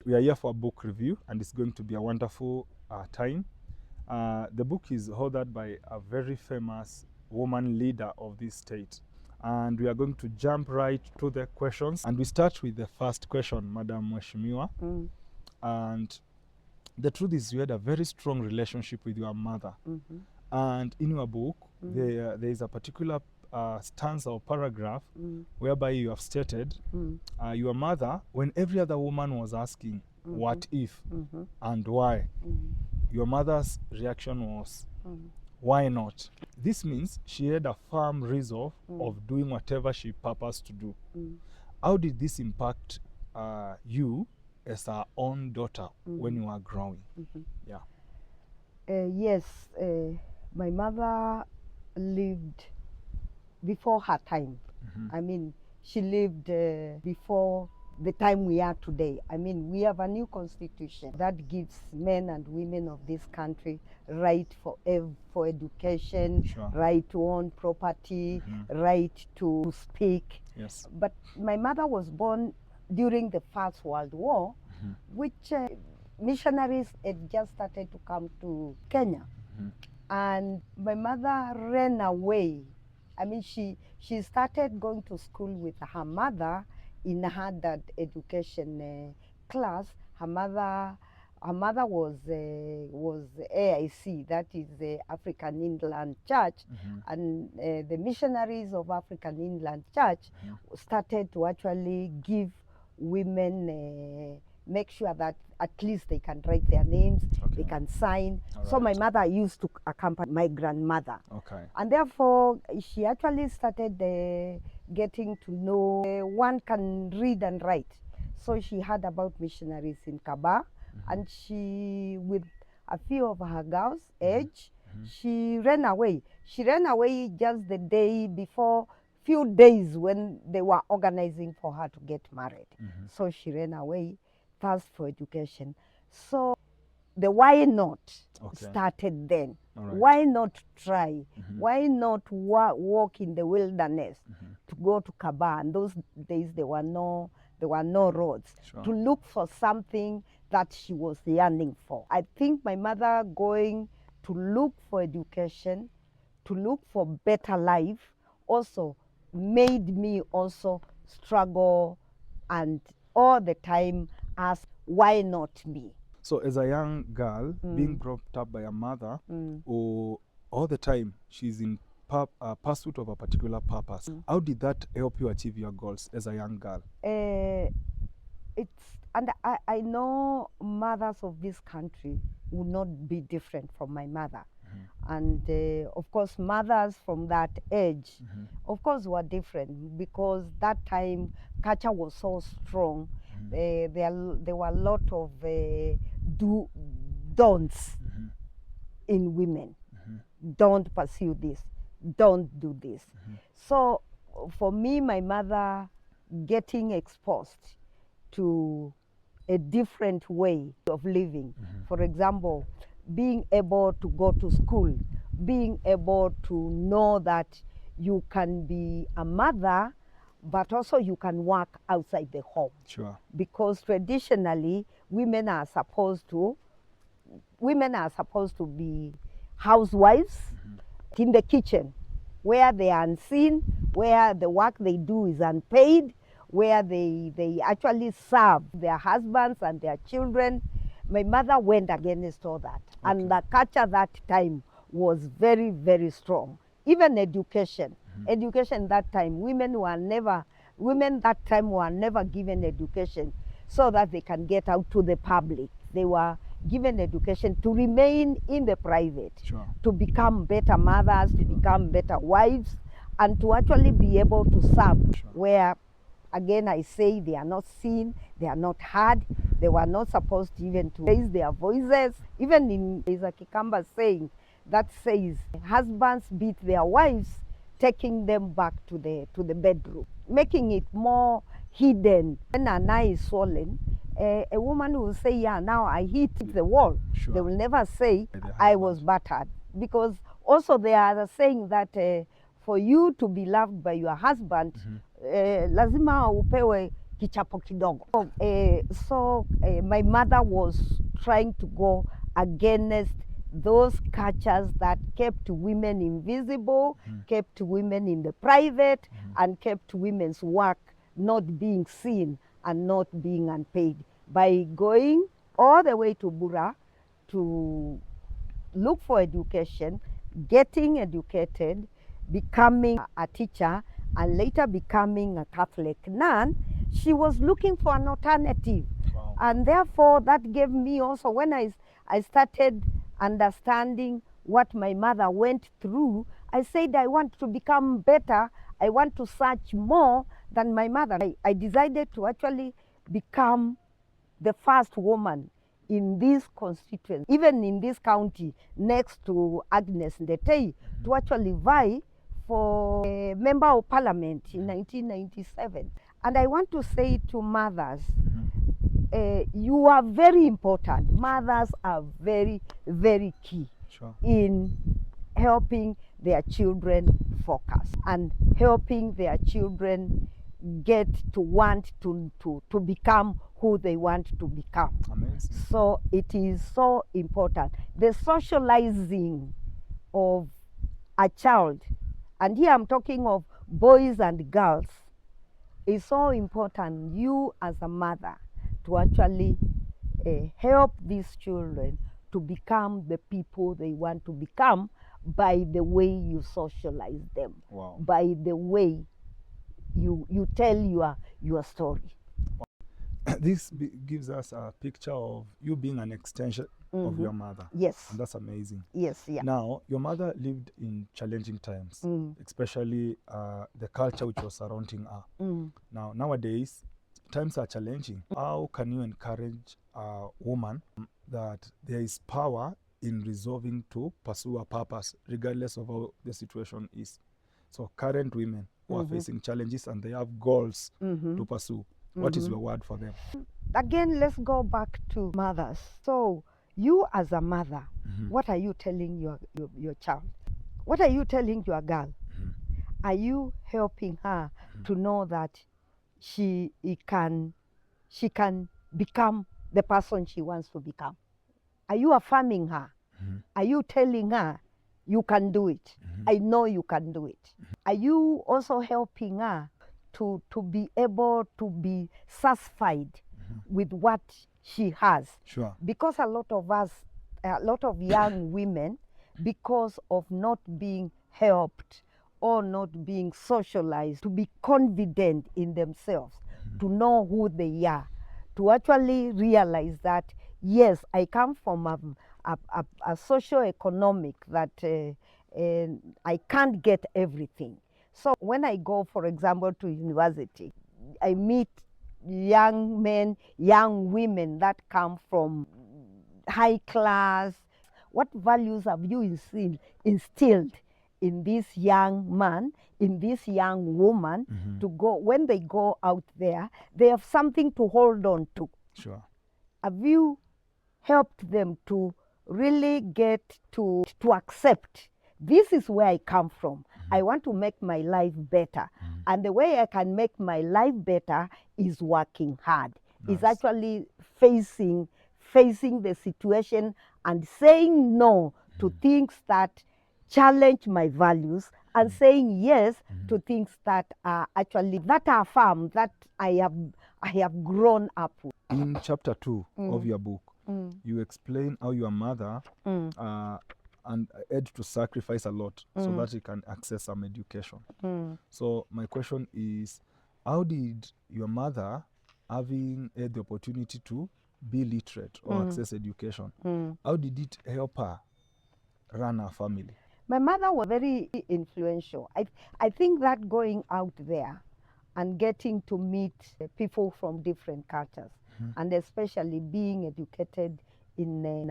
We are here for a book review, and it's going to be a wonderful time. The book is authored by a very famous woman leader of this state. And we are going to jump right to the questions. And we start with the first question, Madam Mheshimiwa. And the truth is, you had a very strong relationship with your mother. And in your book, there is a particular stanza or paragraph whereby you have stated your mother, when every other woman was asking, what if and why, your mother's reaction was, why not? This means she had a firm resolve of doing whatever she purposed to do. How did this impact you as her own daughter when you were growing? Yes, my mother lived before her time. I mean, she lived before the time we are today. I mean, we have a new constitution that gives men and women of this country right for education, right to own property, right to speak. Yes. But my mother was born during the First World War, which missionaries had just started to come to Kenya. And my mother ran away. I mean, she started going to school with her mother in her education class. Her mother was AIC, that is the African Inland Church, and the missionaries of African Inland Church started to actually give women, make sure that at least they can write their names, they can sign. So my mother used to accompany my grandmother. And therefore, she actually started getting to know one can read and write. So she heard about missionaries in Kaba, and she, with a few of her girls' age, she ran away. She ran away just the day before, few days when they were organizing for her to get married. So she ran away, thirst for education. So the why not started then. Why not try? Why not walk in the wilderness to go to Kaba? And those days there were no roads. To look for something that she was yearning for. I think my mother going to look for education, to look for better life, also made me also struggle and all the time ask, why not me? So as a young girl, being brought up by a mother, or all the time she's in pursuit of a particular purpose, how did that help you achieve your goals as a young girl? And I know mothers of this country would not be different from my mother. And of course, mothers from that age, of course, were different because that time culture was so strong. There were a lot of don'ts in women. Don't pursue this. Don't do this. So for me, my mother getting exposed to a different way of living. For example, being able to go to school, being able to know that you can be a mother, but also you can work outside the home. Because traditionally, women are supposed to be housewives in the kitchen, where they are unseen, where the work they do is unpaid, where they actually serve their husbands and their children. My mother went against all that. And the culture that time was very, very strong. Even education. Education that time, women that time were never given education so that they can get out to the public. They were given education to remain in the private, to become better mothers, to become better wives, and to actually be able to serve where, again, I say they are not seen, they are not heard, they were not supposed to even to raise their voices. Even in, there's a Kikamba saying that says, husbands beat their wives, taking them back to the bedroom, making it more hidden. When an eye is swollen, a woman will say, yeah, now I hit the wall. They will never say, I was battered. Because also they are saying that for you to be loved by your husband, lazima upewe kichapo kidogo. So my mother was trying to go against those cultures that kept women invisible, kept women in the private, and kept women's work not being seen and not being unpaid. By going all the way to Bura to look for education, getting educated, becoming a teacher, and later becoming a Catholic nun, she was looking for an alternative. Wow. And therefore, that gave me also, when I started understanding what my mother went through, I said, I want to become better. I want to search more than my mother. I decided to actually become the first woman in this constituency, even in this county, next to Agnes Ndetei, to actually vie for a member of parliament in 1997. And I want to say to mothers, you are very important. Mothers are very, very key in helping their children focus and helping their children get to want to become who they want to become. Amazing. So it is so important. The socializing of a child, and here I'm talking of boys and girls, is so important. You as a mother to actually help these children to become the people they want to become by the way you socialize them. Wow. By the way you tell your story. This gives us a picture of you being an extension of your mother. Yes. And that's amazing. Yes, yeah. Now, your mother lived in challenging times, especially the culture which was surrounding her. Now, nowadays, times are challenging. How can you encourage a woman that there is power in resolving to pursue a purpose, regardless of how the situation is? So current women who are facing challenges and they have goals to pursue, what is your word for them? Again, let's go back to mothers. So you as a mother, what are you telling your child? What are you telling your girl? Are you helping her to know that she can become the person she wants to become? Are you affirming her? Are you telling her you can do it? I know you can do it. Are you also helping her to be able to be satisfied with what she has? Sure. Because a lot of us, a lot of young women, because of not being helped or not being socialized to be confident in themselves, to know who they are, to actually realize that, yes, I come from a socio-economic that I can't get everything. So when I go, for example, to university, I meet young men, young women that come from high class. What values have you instilled in this young man, in this young woman, to go, when they go out there, they have something to hold on to? Sure. Have you helped them to really get to accept, this is where I come from. I want to make my life better. And the way I can make my life better is working hard. Nice. Is actually facing the situation and saying no to things that challenge my values, and saying yes to things that are actually, that are firm, that I have grown up with. In chapter 2 of your book, you explain how your mother and had to sacrifice a lot so that he can access some education. So my question is, how did your mother, having had the opportunity to be literate or access education, how did it help her run her family? My mother was very influential. I think that going out there and getting to meet people from different cultures, and especially being educated in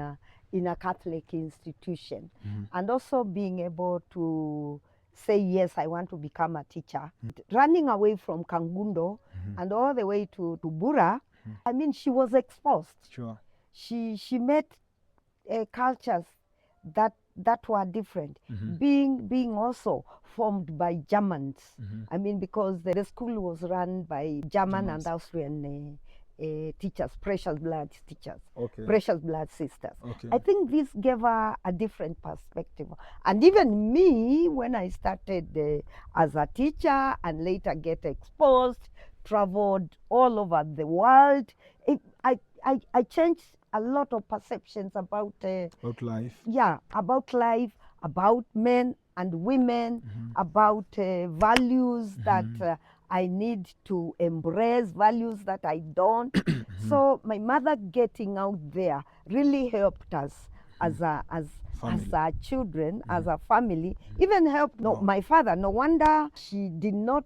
a Catholic institution, and also being able to say, yes, I want to become a teacher. Running away from Kangundo and all the way to Bura, I mean, she was exposed. Sure. She met cultures that that were different, being also formed by Germans. I mean, because the school was run by German and Austrian teachers, precious blood teachers, precious blood sisters. I think this gave her a different perspective. And even me, when I started as a teacher and later get exposed, traveled all over the world, I changed a lot of perceptions about life. Yeah, about life, about men and women, about values that I need to embrace, values that I don't. So my mother getting out there really helped us as our children, as a family, even helped my father. No wonder she did not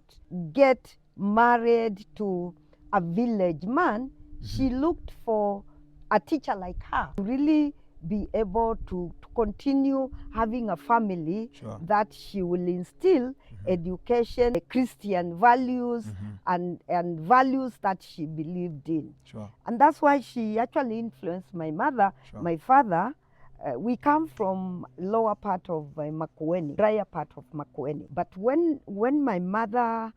get married to a village man. She looked for a teacher like her to really be able to continue having a family that she will instill education, Christian values, and values that she believed in. And that's why she actually influenced my mother, my father. We come from lower part of Makueni, drier part of Makueni. But when my mother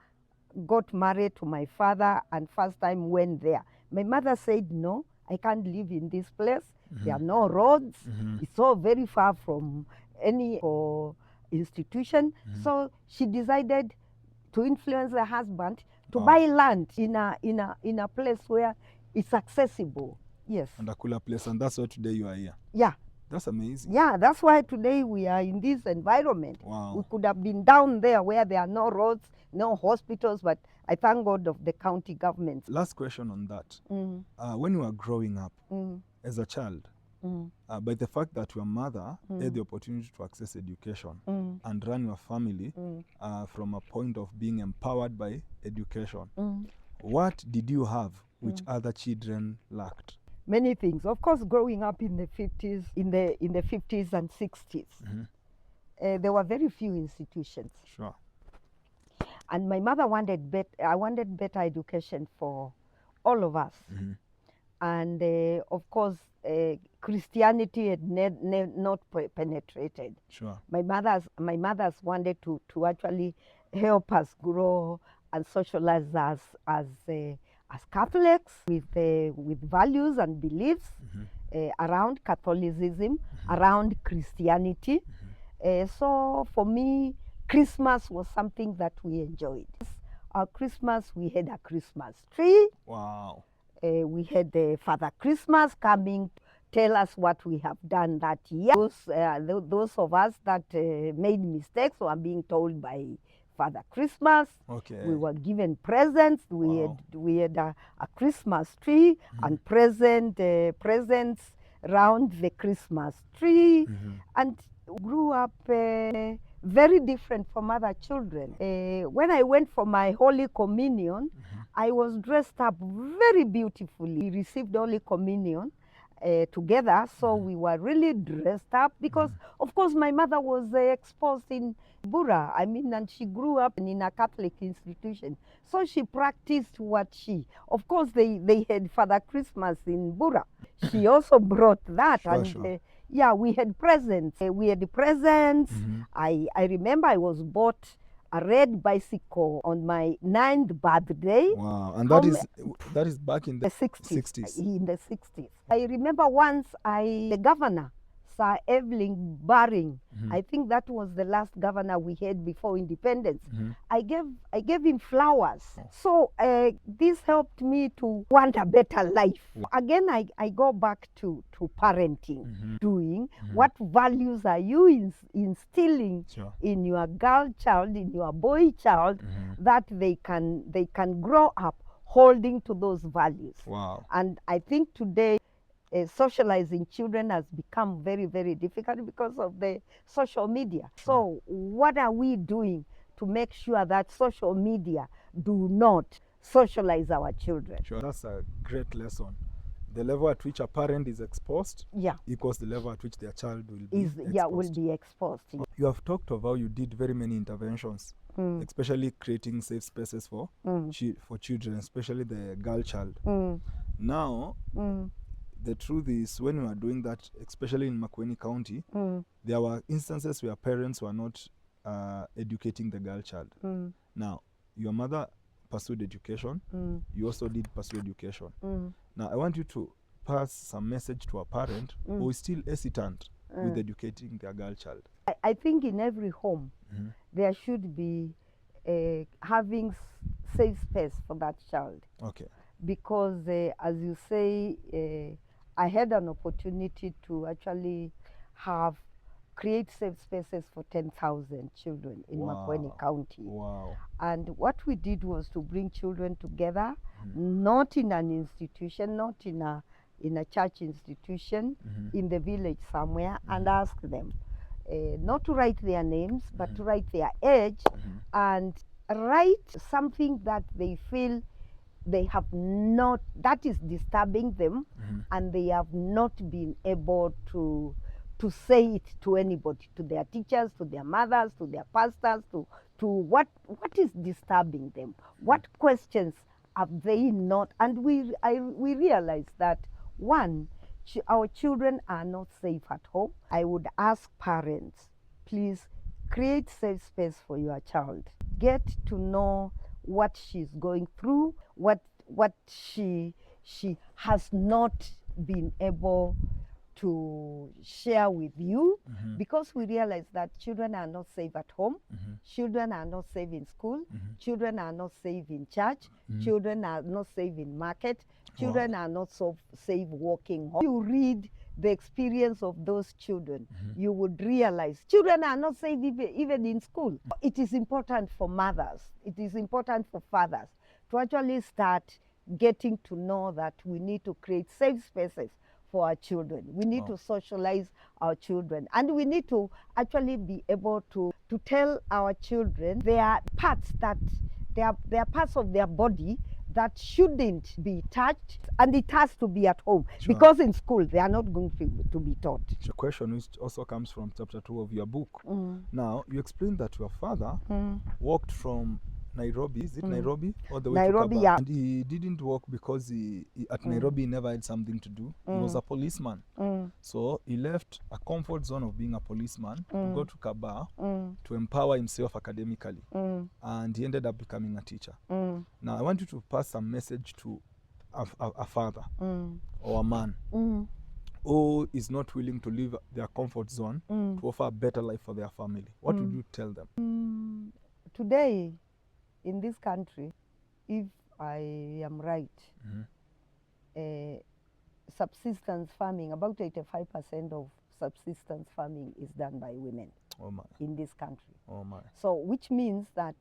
got married to my father and first time went there, my mother said, no, I can't live in this place. There are no roads. It's all very far from any institution. So she decided to influence her husband to buy land in a place where it's accessible. Yes. And a cooler place. And that's why today you are here. Yeah. That's amazing. Yeah, that's why today we are in this environment. Wow. We could have been down there where there are no roads, no hospitals, but I thank God of the county government. Last question on that. When you were growing up as a child, by the fact that your mother had the opportunity to access education and run your family from a point of being empowered by education, what did you have which other children lacked? Many things. Of course, growing up in the 50s, in the 50s and 60s, there were very few institutions. Sure. And my mother wanted better education for all of us. And of course, Christianity had not penetrated. Sure. My mothers wanted to actually help us grow and socialize us as Catholics with values and beliefs around Catholicism, around Christianity. So for me, Christmas was something that we enjoyed. Our Christmas, we had a Christmas tree. Wow. We had Father Christmas coming to tell us what we have done that year. Those of us that made mistakes were being told by Father Christmas. We were given presents. We had a Christmas tree and presents around the Christmas tree, and grew up very different from other children. When I went for my Holy Communion, I was dressed up very beautifully. We received Holy Communion together, so we were really dressed up because, of course, my mother was exposed in Bura. I mean, and she grew up in a Catholic institution. So she practiced what of course, they had Father Christmas in Bura. She also brought that. Yeah, we had presents. I remember I was bought a red bicycle on my 9th birthday. Wow, and that is back in the 60s. In the 60s. I remember once the governor, Sir Evelyn Baring, I think that was the last governor we had before independence. I gave him flowers. So this helped me to want a better life. Again, I go back to parenting, doing what values are you instilling in your girl child, in your boy child, that they can grow up holding to those values. Wow. And I think today, socializing children has become very, very difficult because of the social media. So what are we doing to make sure that social media do not socialize our children? Sure, that's a great lesson. The level at which a parent is exposed equals the level at which their child will be exposed. You have talked of how you did very many interventions, especially creating safe spaces for children, especially the girl child. Now, the truth is, when we were doing that, especially in Makueni County, there were instances where parents were not educating the girl child. Now, your mother pursued education. You also did pursue education. Now, I want you to pass some message to a parent who is still hesitant with educating their girl child. I think in every home, there should be having safe space for that child. Okay. Because as you say, I had an opportunity to actually create safe spaces for 10,000 children in Makueni County. Wow. And what we did was to bring children together, not in an institution, not in a church institution, in the village somewhere, and ask them not to write their names, but to write their age and write something that they feel they have not, that is disturbing them, and they have not been able to say it to anybody, to their teachers, to their mothers, to their pastors, to what is disturbing them, what questions have they not. And we realize that, one, our children are not safe at home. I would ask parents, please create safe space for your child. Get to know what she's going through, what she has not been able to share with you, because we realize that children are not safe at home, children are not safe in school, children are not safe in church, children are not safe in market, children are not so safe walking home. You read the experience of those children, you would realize children are not safe even in school. It is important for mothers, it is important for fathers to actually start getting to know that we need to create safe spaces for our children. We need to socialize our children, and we need to actually be able to tell our children there are parts that they are parts of their body that shouldn't be touched, and it has to be at home, because in school they are not going to be taught. The question which also comes from chapter 2 of your book. Now, you explained that your father walked from Nairobi, is it Nairobi? All the way Nairobi, to Kaba. yeah. And he didn't walk because at Nairobi he never had something to do. He was a policeman. So he left a comfort zone of being a policeman to go to Kaba to empower himself academically. And he ended up becoming a teacher. Now, I want you to pass a message to a father or a man who is not willing to leave their comfort zone to offer a better life for their family. What would you tell them? Today, in this country, if I am right, subsistence farming, about 85% of subsistence farming is done by women in this country. So, which means that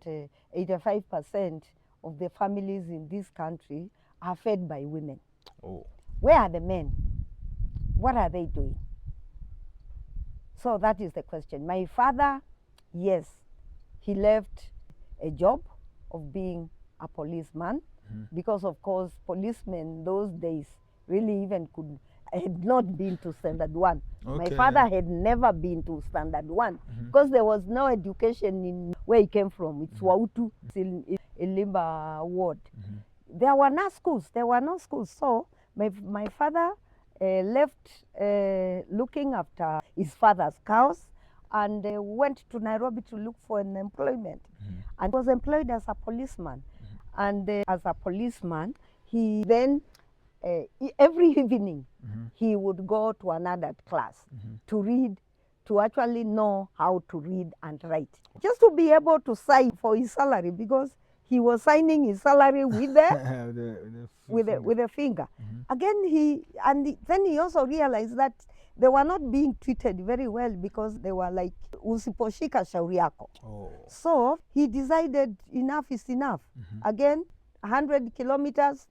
85% of the families in this country are fed by women. Where are the men? What are they doing? So that is the question. My father, yes, he left a job of being a policeman, because of course policemen those days really even had not been to standard 1. My father had never been to standard 1 because there was no education in where he came from. It's Wautu, in Limba ward. There were no schools. So my father left looking after his father's cows, and went to Nairobi to look for an employment, and was employed as a policeman. And as a policeman, he then, every evening, he would go to another class to read, to actually know how to read and write, just to be able to sign for his salary, because he was signing his salary with with a finger. Again, then he also realized that they were not being treated very well, because they were like, usiposhika shauri yako. So he decided enough is enough. Again, 100 kilometers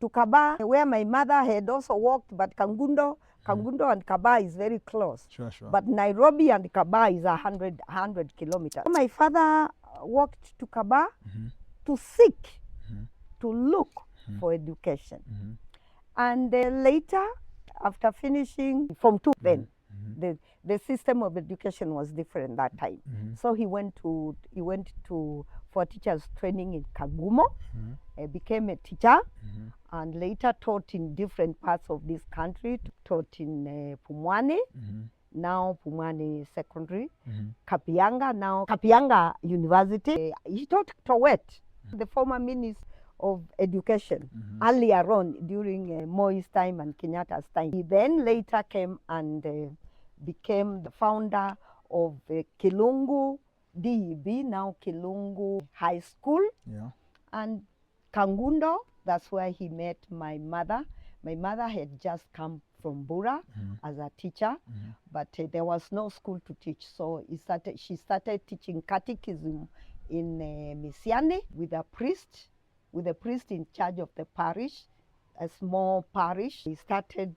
to Kaba, where my mother had also walked, but Kangundo and Kaba is very close. But Nairobi and Kaba is 100 kilometers. So my father walked to Kaba to seek, to look for education. And later, after finishing Form 2, then the system of education was different that time. So he went for teachers training in Kagumo. became a teacher, and later taught in different parts of this country, taught in Pumwani, now Pumwani Secondary, Kapianga, now Kapianga University. He taught Towet, the former Minister of Education, earlier on during Moi's time and Kenyatta's time. He then later came and became the founder of Kilungu DEB, now Kilungu High School. Yeah. And Kangundo, that's where he met my mother. My mother had just come from Bura as a teacher, but there was no school to teach. So she started teaching catechism in Misiani with a priest in charge of the parish, a small parish. He started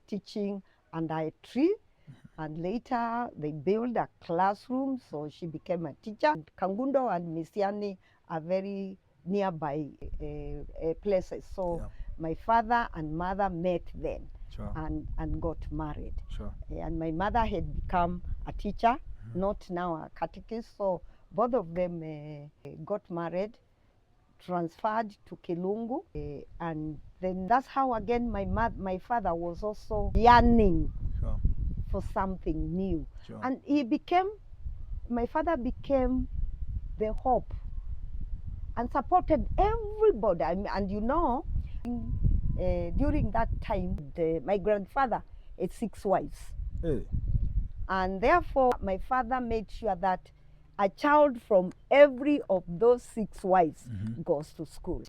teaching under a tree, and later they built a classroom, so she became a teacher. Kangundo and Misiani are very nearby places. So my father and mother met then. Sure. and got married. Sure. And my mother had become a teacher, not now a catechist. So both of them got married, transferred to Kilungu, and then that's how again my father was also yearning for something new. Sure. And my father became the hope and supported everybody. And you know, during that time, my grandfather had 6 wives. Hey. And therefore, my father made sure that a child from every of those 6 wives goes to school.